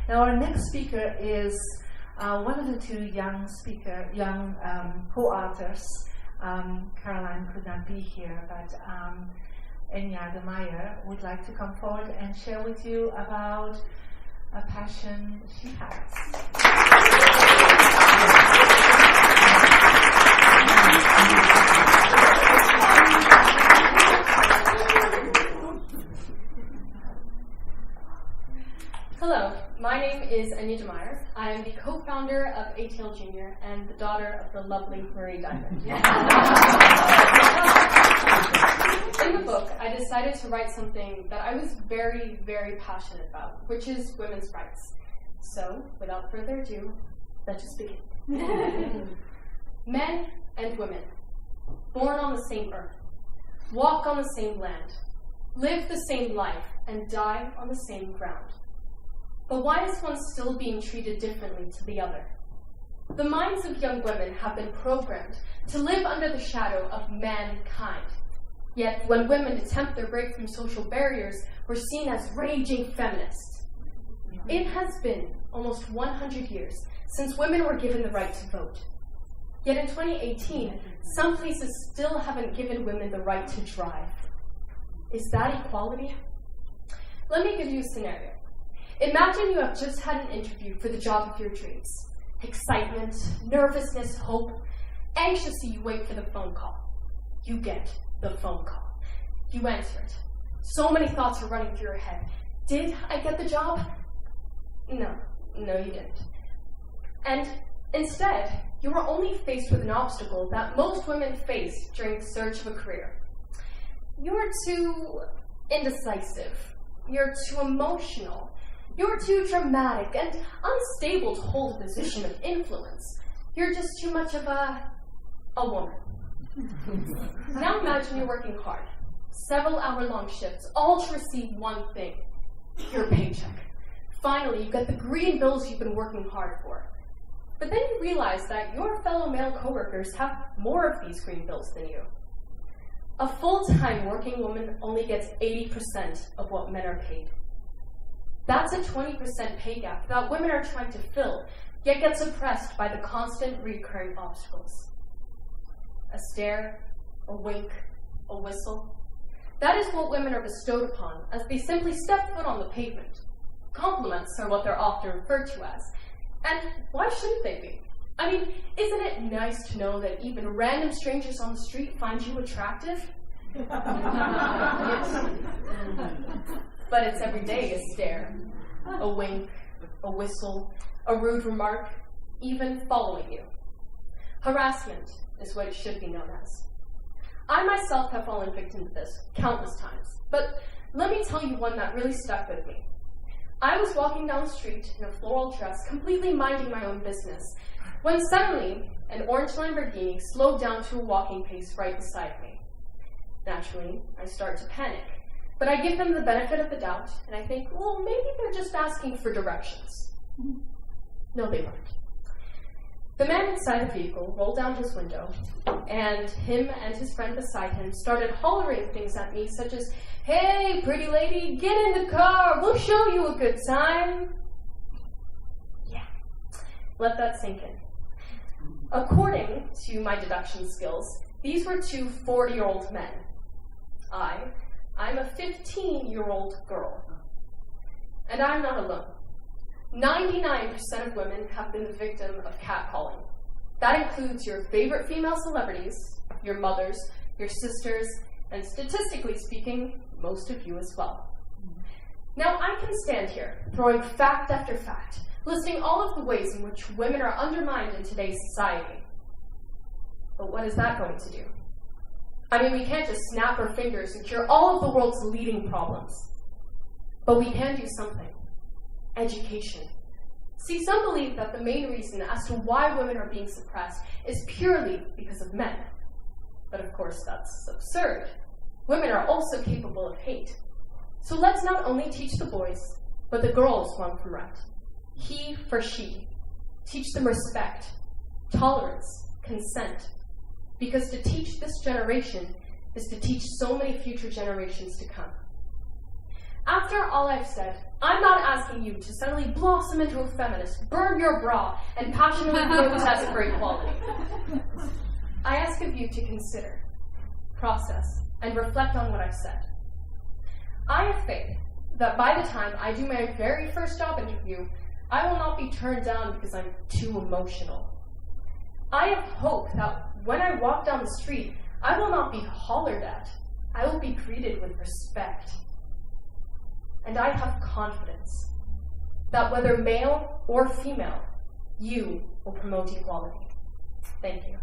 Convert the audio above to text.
Now our next speaker is one of the two young co-authors. Caroline could not be here, but Enya, Demeyer, would like to come forward and share with you about a passion she has. Hello, my name is Enya Demeyer. I am the co-founder of ATL Junior and the daughter of the lovely Marie Diamond. In the book, I decided to write something that I was very, very passionate about, which is women's rights. So, without further ado, let's just begin. Men and women, born on the same earth, walk on the same land, live the same life, and die on the same ground. But why is one still being treated differently to the other? The minds of young women have been programmed to live under the shadow of mankind. Yet when women attempt their break from social barriers, we're seen as raging feminists. It has been almost 100 years since women were given the right to vote. Yet in 2018, some places still haven't given women the right to drive. Is that equality? Let me give you a scenario. Imagine you have just had an interview for the job of your dreams. Excitement, nervousness, hope. Anxiously, you wait for the phone call. You get the phone call. You answer it. So many thoughts are running through your head. Did I get the job? No, you didn't. And instead, you were only faced with an obstacle that most women face during the search of a career. You're too indecisive. You're too emotional. You're too dramatic and unstable to hold a position of influence. You're just too much of a woman. Now imagine you're working hard, several hour-long shifts, all to receive one thing, your paycheck. Finally, you get the green bills you've been working hard for. But then you realize that your fellow male coworkers have more of these green bills than you. A full-time working woman only gets 80% of what men are paid. That's a 20% pay gap that women are trying to fill, yet gets suppressed by the constant recurring obstacles. A stare, a wink, a whistle. That is what women are bestowed upon as they simply step foot on the pavement. Compliments are what they're often referred to as. And why shouldn't they be? I mean, isn't it nice to know that even random strangers on the street find you attractive? But it's every day a stare, a wink, a whistle, a rude remark, even following you. Harassment is what it should be known as. I myself have fallen victim to this countless times, but let me tell you one that really stuck with me. I was walking down the street in a floral dress, completely minding my own business, when suddenly an orange Lamborghini slowed down to a walking pace right beside me. Naturally, I start to panic. But I give them the benefit of the doubt, and I think, well, maybe they're just asking for directions. No, they weren't. The man inside the vehicle rolled down his window, and him and his friend beside him started hollering things at me, such as, "Hey, pretty lady, get in the car, we'll show you a good time." Yeah, let that sink in. According to my deduction skills, these were two 40-year-old men. I'm a 15-year-old girl. And I'm not alone. 99% of women have been the victim of catcalling. That includes your favorite female celebrities, your mothers, your sisters, and statistically speaking, most of you as well. Now, I can stand here, throwing fact after fact, listing all of the ways in which women are undermined in today's society. But what is that going to do? I mean, we can't just snap our fingers and cure all of the world's leading problems. But we can do something. Education. See, some believe that the main reason as to why women are being suppressed is purely because of men. But of course, that's absurd. Women are also capable of hate. So let's not only teach the boys, but the girls wrong from right. He for she. Teach them respect, tolerance, consent. Because to teach this generation is to teach so many future generations to come. After all I've said, I'm not asking you to suddenly blossom into a feminist, burn your bra, and passionately protest for equality. I ask of you to consider, process, and reflect on what I've said. I have faith that by the time I do my very first job interview, I will not be turned down because I'm too emotional. I have hope that when I walk down the street, I will not be hollered at. I will be greeted with respect. And I have confidence that whether male or female, you will promote equality. Thank you.